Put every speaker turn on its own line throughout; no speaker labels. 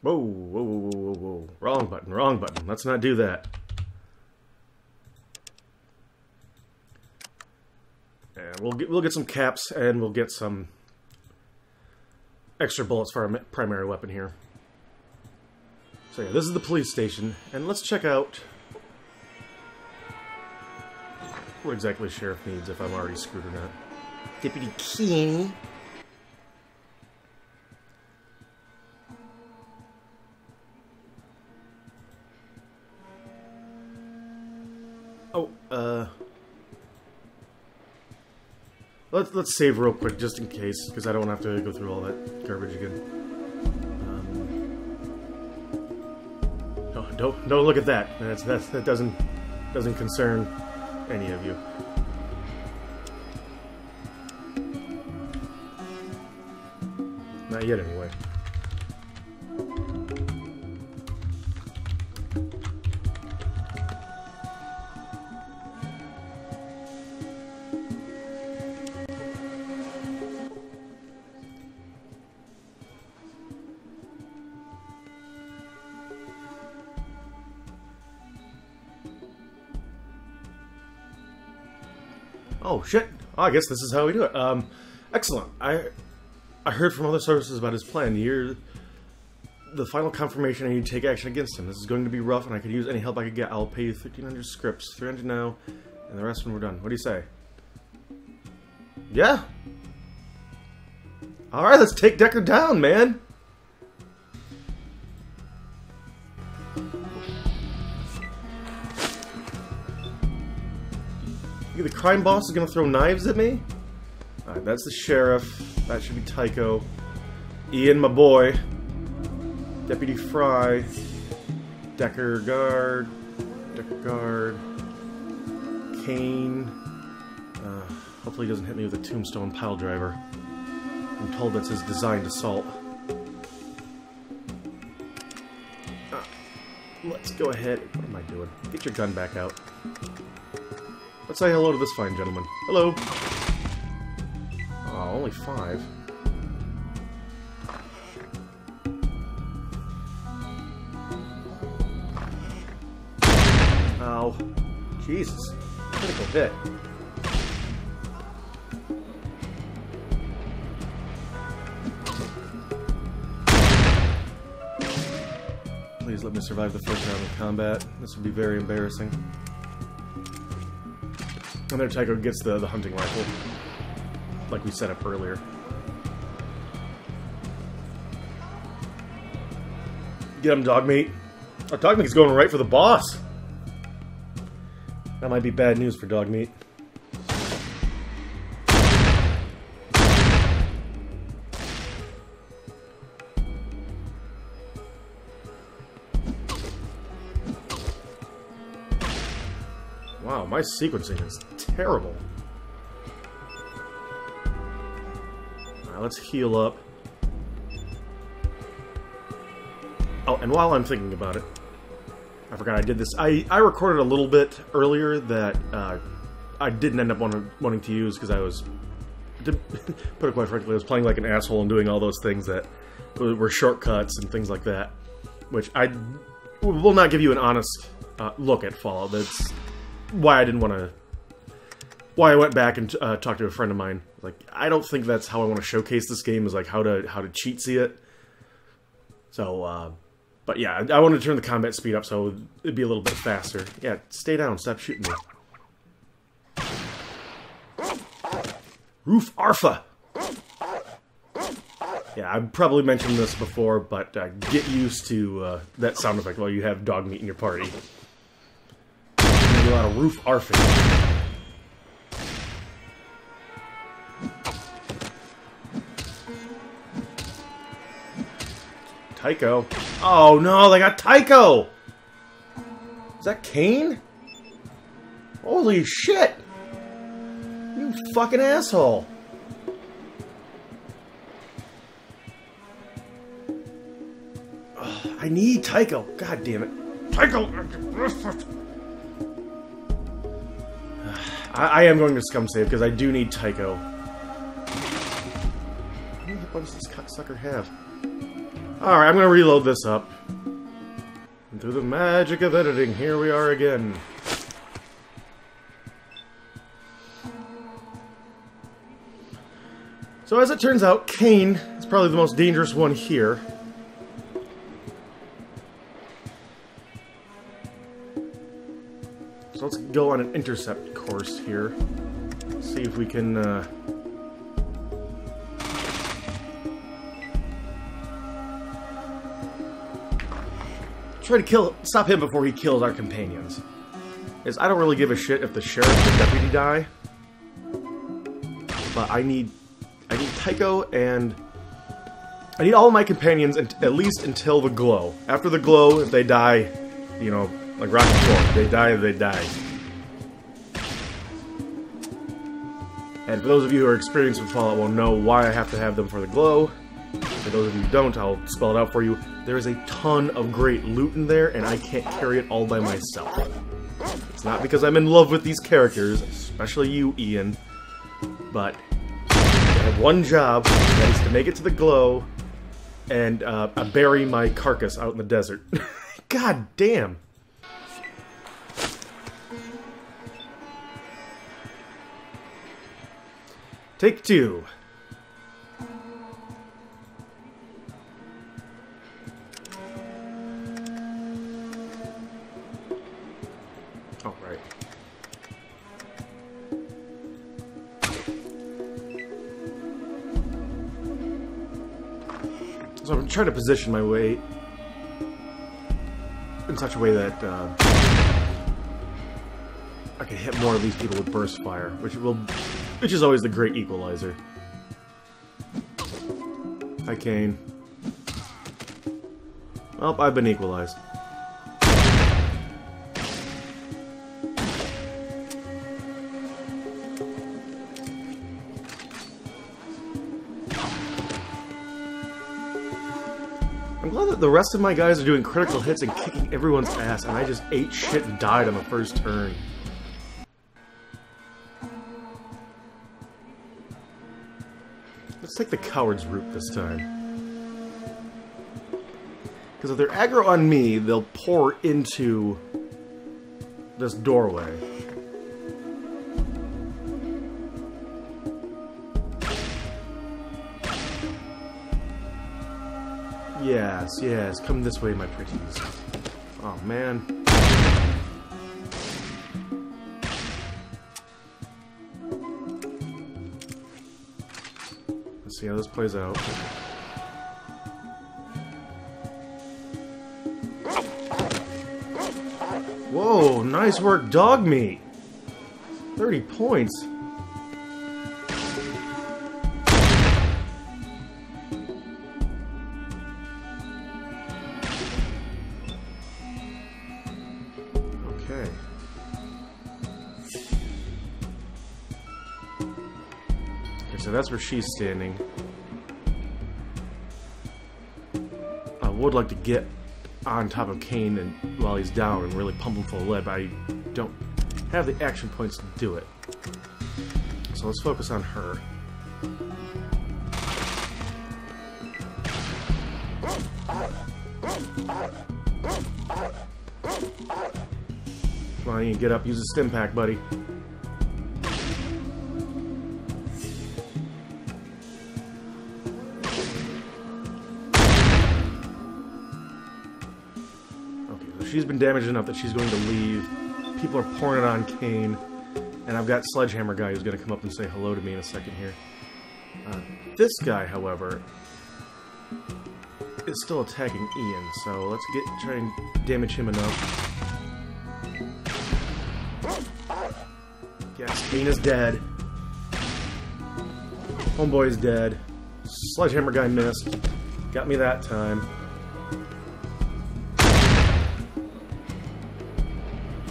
Whoa, whoa, whoa, whoa, whoa, whoa. Wrong button, wrong button. Let's not do that. And we'll get some caps, and we'll get some extra bullets for our primary weapon here. So yeah, this is the police station, and let's check out what exactly Sheriff needs, if I'm already screwed or not. Deputy Kenny. Oh, let's save real quick, just in case, because I don't have to go through all that garbage again. Oh, don't look at that. That doesn't concern any of you. Not yet, anyway. Oh, shit. Oh, I guess this is how we do it. Excellent. I heard from other sources about his plan. You're the final confirmation I need to take action against him. This is going to be rough, and I could use any help I could get. I'll pay you 1,500 scripts, 300 now, and the rest when we're done. What do you say? Yeah? Alright, let's take Decker down, man! The crime boss is gonna throw knives at me? Alright, that's the sheriff. That should be Tycho. Ian, my boy. Deputy Fry. Decker guard. Kane. Hopefully he doesn't hit me with a tombstone pile driver. I'm told that's his designed assault. Let's go ahead. What am I doing? Get your gun back out. Let's say hello to this fine gentleman. Hello. Oh, only 5. Ow. Jesus. Critical hit. Please let me survive the first round of combat. This would be very embarrassing. And there Tycho gets the hunting rifle, like we set up earlier. Get him, dog meat. Oh, dog meat's going right for the boss. That might be bad news for dog meat. Wow, my sequencing is terrible. Alright, let's heal up. Oh, and while I'm thinking about it, I forgot I did this. I recorded a little bit earlier that I didn't end up wanting to use because I was, to put it quite frankly, I was playing like an asshole and doing all those things that were shortcuts and things like that, which I will not give you an honest look at Fallout. That's why I didn't want to. Why I went back and talked to a friend of mine. Like, I don't think that's how I want to showcase this game, is like how to cheat see it. So, but yeah, I wanted to turn the combat speed up so it'd be a little bit faster. Yeah, stay down, stop shooting me. Roof Arfa! Yeah, I've probably mentioned this before, but get used to that sound effect while you have dog meat in your party. There's a lot of Roof Arfing. Tycho. Oh no, they got Tycho! Is that Kane? Holy shit! You fucking asshole! Ugh, I need Tycho. God damn it. Tycho! I am going to scum save because I do need Tycho. What does this cocksucker have? Alright, I'm gonna reload this up. And through the magic of editing, here we are again. So as it turns out, Kane is probably the most dangerous one here. So let's go on an intercept course here. See if we can, try to stop him before he kills our companions. Is I don't really give a shit if the sheriff and deputy die. But I need Tycho, and I need all of my companions at least until the glow. After the glow, if they die, you know, like Rocky IV, if they die, they die. And for those of you who are experienced with Fallout will know why I have to have them for the glow. For those of you who don't, I'll spell it out for you. There is a ton of great loot in there, and I can't carry it all by myself. It's not because I'm in love with these characters, especially you, Ian, but I have one job, that is to make it to the glow, and bury my carcass out in the desert. God damn! Take two. Oh, right. So I'm trying to position my weight in such a way that I can hit more of these people with burst fire, which is always the great equalizer. Hi, Kane. Well, I've been equalized. I'm glad that the rest of my guys are doing critical hits and kicking everyone's ass, and I just ate shit and died on the first turn. Let's take the coward's route this time. Because if they're aggro on me, they'll pour into this doorway. Yes, yes, come this way, my pretties. Oh, man. Let's see how this plays out. Whoa, nice work, dog meat. 30 points. Okay. Okay, so that's where she's standing. I would like to get on top of Kane and while he's down and really pump him full of lead, but I don't have the action points to do it. So let's focus on her. Come on, you can get up, use a stim pack, buddy. She's been damaged enough that she's going to leave. People are pouring it on Kane. And I've got Sledgehammer guy who's going to come up and say hello to me in a second here. This guy, however, is still attacking Ian. So let's try and damage him enough. Yes, Kane is dead. Homeboy is dead. Sledgehammer guy missed. Got me that time.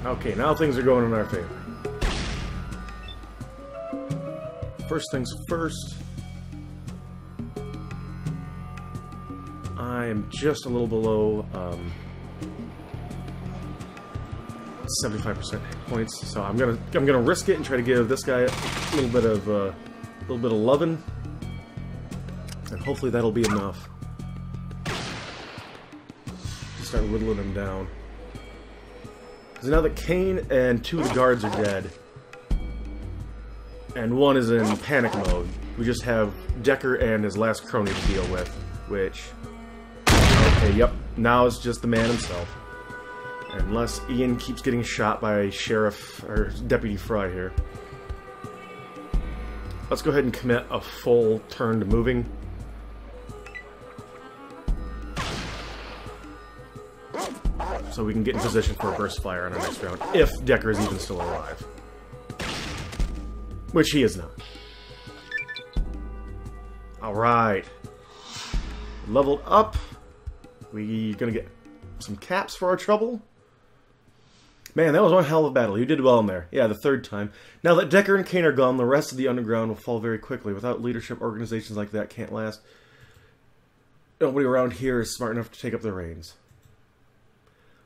Okay, now things are going in our favor. First things first. I am just a little below 75% hit points, so I'm gonna risk it and try to give this guy a little bit of loving, and hopefully that'll be enough. start whittling them down. Because now that Kane and 2 of the guards are dead, and 1 is in panic mode, we just have Decker and his last crony to deal with, which... Okay, yep, now it's just the man himself. Unless Ian keeps getting shot by Sheriff, or Deputy Fry here. Let's go ahead and commit a full turn to moving. So we can get in position for a burst fire in our next round, if Decker is even still alive. Which he is not. Alright. Leveled up. We're gonna get some caps for our trouble. Man, that was one hell of a battle. You did well in there. Yeah, the 3rd time. Now that Decker and Kane are gone, the rest of the underground will fall very quickly. Without leadership, organizations like that can't last. Nobody around here is smart enough to take up the reins.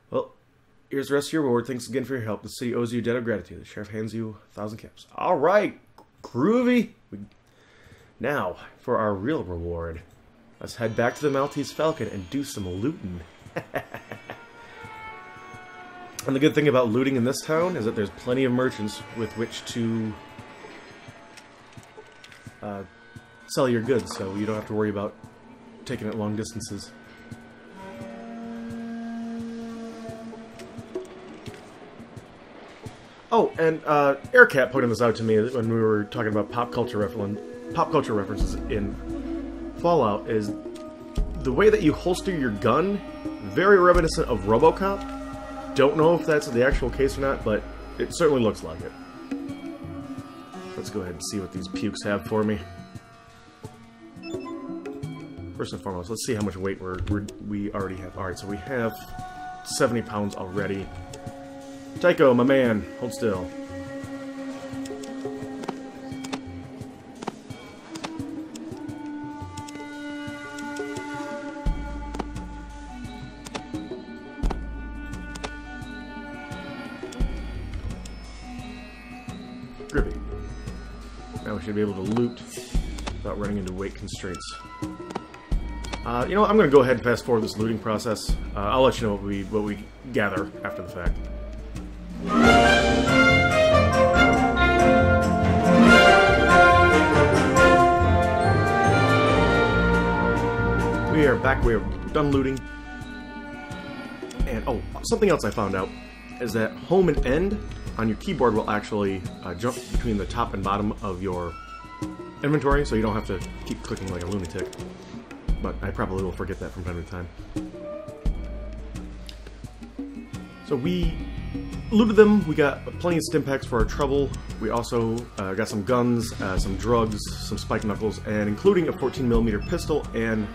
Well, here's the rest of your reward. Thanks again for your help. The city owes you a debt of gratitude. The sheriff hands you 1,000 caps. Alright! Groovy! Now, for our real reward. Let's head back to the Maltese Falcon and do some looting. And the good thing about looting in this town is that there's plenty of merchants with which to sell your goods, so you don't have to worry about taking it long distances. Oh, and Aircat pointed this out to me when we were talking about pop culture references in Fallout, is the way that you holster your gun, very reminiscent of RoboCop. Don't know if that's the actual case or not, but it certainly looks like it. Let's go ahead and see what these pukes have for me. First and foremost, let's see how much weight we already have. Alright, so we have 70 pounds already. Tycho, my man, hold still. Grippy. Now we should be able to loot without running into weight constraints. You know what, I'm going to go ahead and fast forward this looting process. I'll let you know what we gather after the fact. We are back, we are done looting. And, oh, something else I found out is that home and end on your keyboard will actually jump between the top and bottom of your inventory, so you don't have to keep clicking like a lunatic. But I probably will forget that from time to time. So we looted them, we got plenty of stim packs for our trouble. We also got some guns, some drugs, some spike knuckles, and including a 14mm pistol and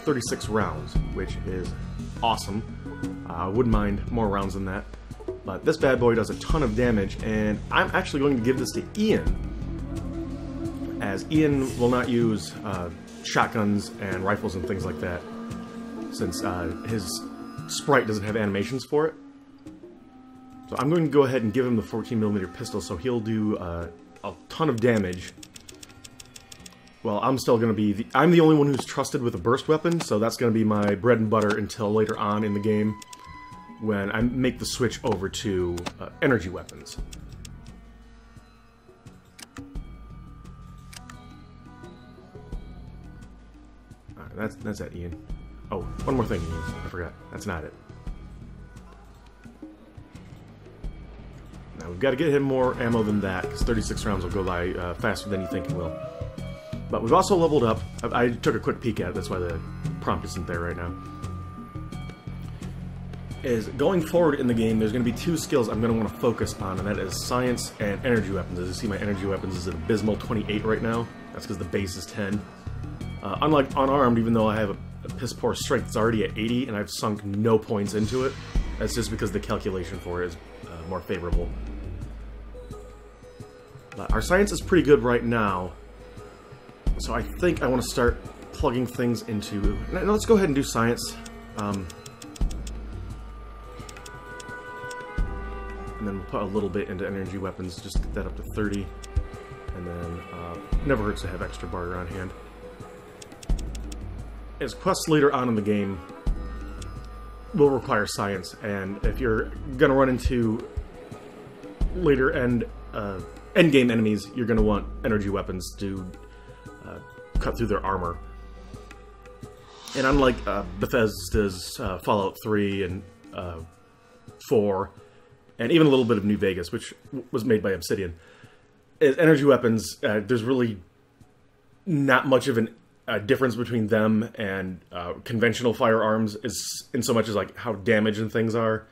36 rounds, which is awesome. I wouldn't mind more rounds than that. But this bad boy does a ton of damage, and I'm actually going to give this to Ian, as Ian will not use shotguns and rifles and things like that, since his sprite doesn't have animations for it. So I'm going to go ahead and give him the 14mm pistol, so he'll do a ton of damage. Well, I'm still going to be I'm the only one who's trusted with a burst weapon, so that's going to be my bread and butter until later on in the game, when I make the switch over to energy weapons. Alright, that's that, Ian. Oh, one more thing, Ian. I forgot. That's not it. Now, we've got to get him more ammo than that, because 36 rounds will go by faster than you think it will. But we've also leveled up. I took a quick peek at it, that's why the prompt isn't there right now. Is going forward in the game, there's going to be 2 skills I'm going to want to focus on, and that is science and energy weapons. As you see, my energy weapons is an abysmal 28 right now. That's because the base is 10. Unlike unarmed, even though I have a piss-poor strength, it's already at 80, and I've sunk no points into it. That's just because the calculation for it is more favorable. But our science is pretty good right now, so I think I want to start plugging things into... Now, let's go ahead and do science. And then we'll put a little bit into energy weapons, just get that up to 30. And then, never hurts to have extra barter on hand. As quests later on in the game will require science, and if you're gonna run into later end game enemies, you're gonna want energy weapons to cut through their armor. And unlike Bethesda's Fallout 3 and 4, and even a little bit of New Vegas, which was made by Obsidian, energy weapons, there's really not much of a difference between them and conventional firearms, is in so much as like how damaged things are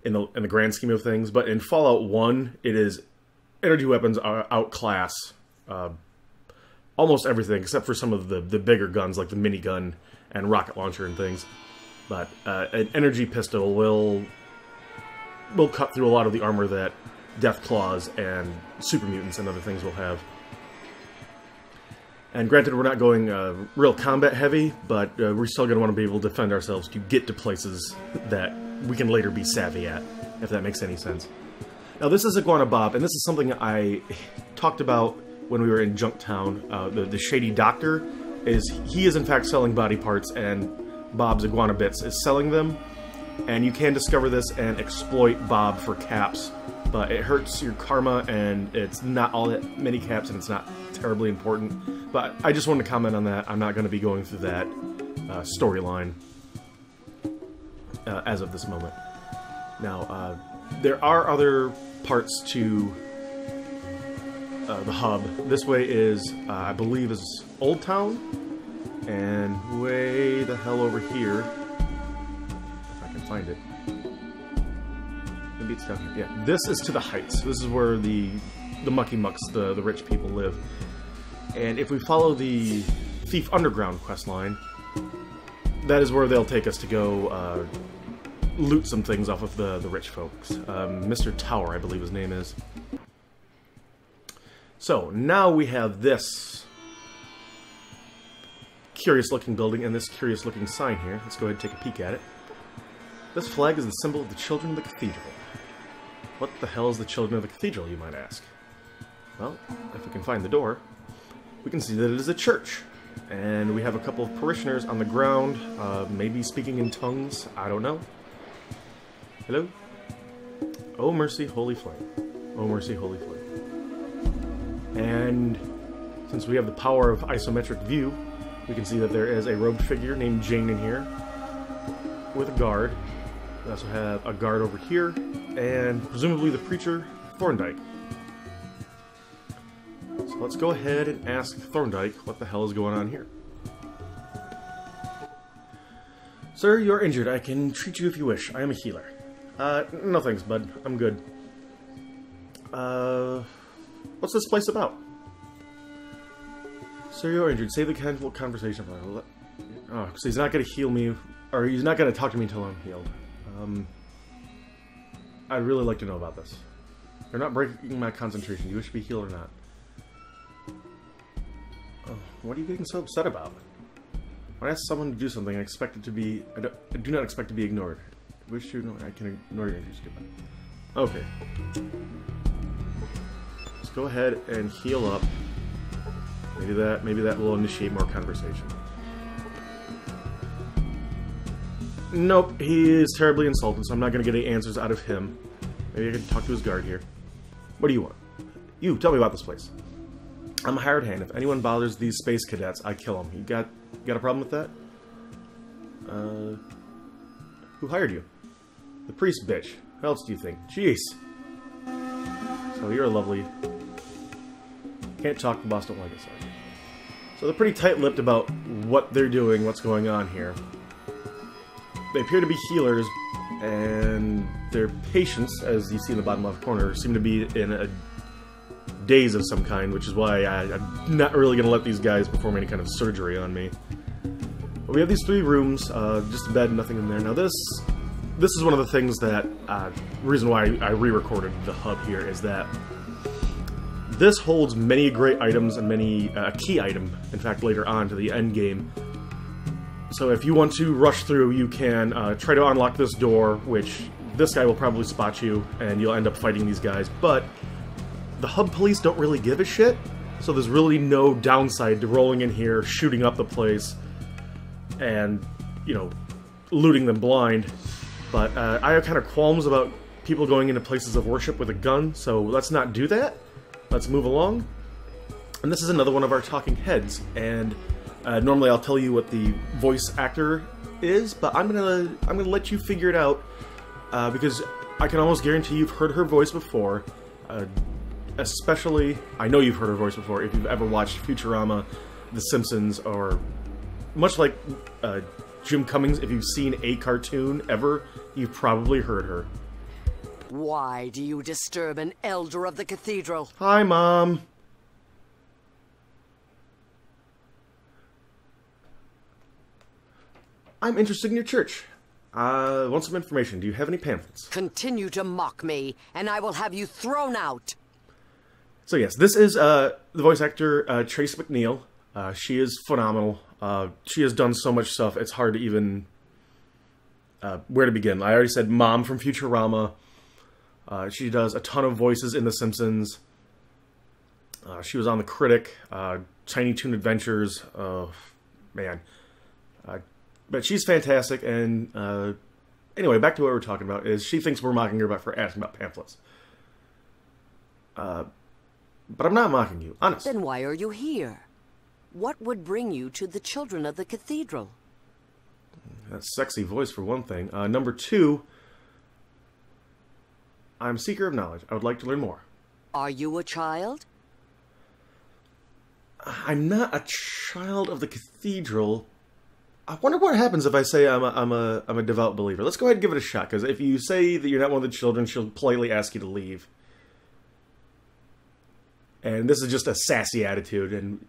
in the grand scheme of things. But in Fallout 1, it is energy weapons outclass almost everything except for some of the bigger guns like the minigun and rocket launcher and things. But an energy pistol will cut through a lot of the armor that Death Claws and super mutants and other things will have. And granted, we're not going real combat heavy, but we're still going to want to be able to defend ourselves to get to places that we can later be savvy at, if that makes any sense. Now, this is Iguana Bob, and this is something I talked about when we were in Junktown. The Shady Doctor he is in fact selling body parts, and Bob's Iguana Bits is selling them. And you can discover this and exploit Bob for caps, but it hurts your karma, and it's not all that many caps, and it's not terribly important. But I just wanted to comment on that. I'm not going to be going through that storyline as of this moment. Now, there are other parts to the hub. This way is, I believe, is Old Town, and way the hell over here, if I can find it. Maybe it's down here. Yeah, this is to the Heights. This is where the Mucky Mucks, the rich people, live. And if we follow the Thief Underground questline, that is where they'll take us to go loot some things off of the rich folks. Mr. Tower, I believe his name is. So, now we have this curious-looking building and this curious-looking sign here. Let's go ahead and take a peek at it. This flag is the symbol of the Children of the Cathedral. What the hell is the Children of the Cathedral, you might ask? Well, if we can find the door, we can see that it is a church. And we have a couple of parishioners on the ground, maybe speaking in tongues, I don't know. Hello? Oh mercy, holy flame. Oh mercy, holy flame. And since we have the power of isometric view, we can see that there is a robed figure named Jane in here with a guard. We also have a guard over here, and presumably the preacher, Thorndyke. So let's go ahead and ask Thorndyke what the hell is going on here. Sir, you're injured. I can treat you if you wish. I am a healer. No thanks, bud. I'm good. What's this place about? Sir, you're injured. Save the casual conversation for me. Oh, so he's not going to heal me, or he's not going to talk to me until I'm healed. I'd really like to know about this. You're not breaking my concentration. Do you wish to be healed or not? Oh, what are you getting so upset about? When I ask someone to do something, I expect it to be... I do not expect to be ignored. I wish to ignore... I can ignore your interest. Okay. Let's go ahead and heal up. Maybe that will initiate more conversation. Nope, he is terribly insulted, so I'm not going to get any answers out of him. Maybe I can talk to his guard here. What do you want? You, tell me about this place. I'm a hired hand. If anyone bothers these space cadets, I kill them. You got a problem with that? Who hired you? The priest bitch. Who else do you think? Jeez. So you're lovely. Can't talk, the boss don't like it, sorry. So they're pretty tight-lipped about what they're doing, what's going on here. They appear to be healers, and their patients, as you see in the bottom left corner, seem to be in a daze of some kind, which is why I'm not really going to let these guys perform any kind of surgery on me. But we have these 3 rooms, just a bed, nothing in there. Now this is one of the things that, reason why I re-recorded the hub here, is that this holds many great items and many, a key item, in fact, later on to the end game. So if you want to rush through, you can try to unlock this door, which this guy will probably spot you, and you'll end up fighting these guys. But the hub police don't really give a shit, so there's really no downside to rolling in here, shooting up the place, and, you know, looting them blind. But I have kind of qualms about people going into places of worship with a gun, so let's not do that. Let's move along. And this is another one of our talking heads, and normally I'll tell you what the voice actor is, but I'm gonna let you figure it out because I can almost guarantee you've heard her voice before. Especially, I know you've heard her voice before if you've ever watched Futurama, The Simpsons, or much like Jim Cummings, if you've seen a cartoon ever, you've probably heard her.
Why do you disturb an elder of the cathedral?
Hi, Mom. I'm interested in your church. Want some information. Do you have any pamphlets?
Continue to mock me, and I will have you thrown out.
So yes, this is the voice actor, Trace McNeil. She is phenomenal. She has done so much stuff, it's hard to even... where to begin. I already said Mom from Futurama. She does a ton of voices in The Simpsons. She was on The Critic, Tiny Toon Adventures. Oh, man. But she's fantastic, and anyway, back to what we're talking about, is she thinks we're mocking her for asking about pamphlets. But I'm not mocking you, honest.
Then why are you here? What would bring you to the children of the cathedral?
That sexy voice, for one thing. Number two, I'm a seeker of knowledge. I would like to learn more.
Are you a child?
I'm not a child of the cathedral. I wonder what happens if I say I'm a devout believer. Let's go ahead and give it a shot, because if you say that you're not one of the children, she'll politely ask you to leave. And this is just a sassy attitude, and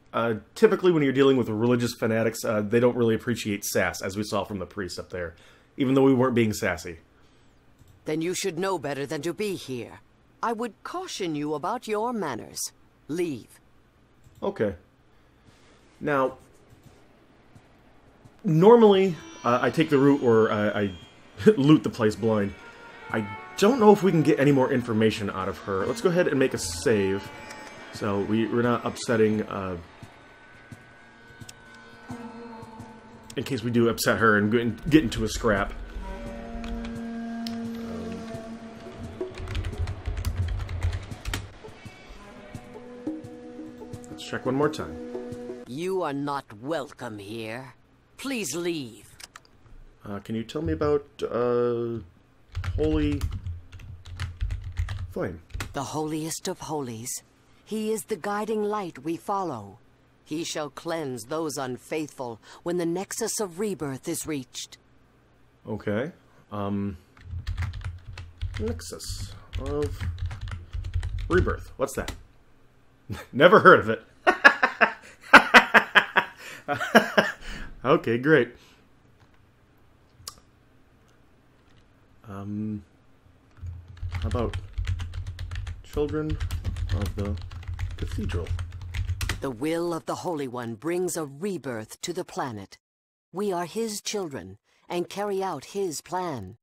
typically when you're dealing with religious fanatics, they don't really appreciate sass, as we saw from the priest up there, even though we weren't being sassy.
Then you should know better than to be here. I would caution you about your manners. Leave.
Okay. Now, normally, I take the route where I loot the place blind. I don't know if we can get any more information out of her. Let's go ahead and make a save, so we're not upsetting, in case we do upset her and get into a scrap. Let's check one more time.
You are not welcome here. Please leave.
Can you tell me about, Holy Flame?
The holiest of holies. He is the guiding light we follow. He shall cleanse those unfaithful when the nexus of rebirth is reached.
Okay. Nexus of rebirth. What's that? Never heard of it. Okay, great. How about children of the cathedral?
The will of the Holy One brings a rebirth to the planet. We are his children and carry out his plan.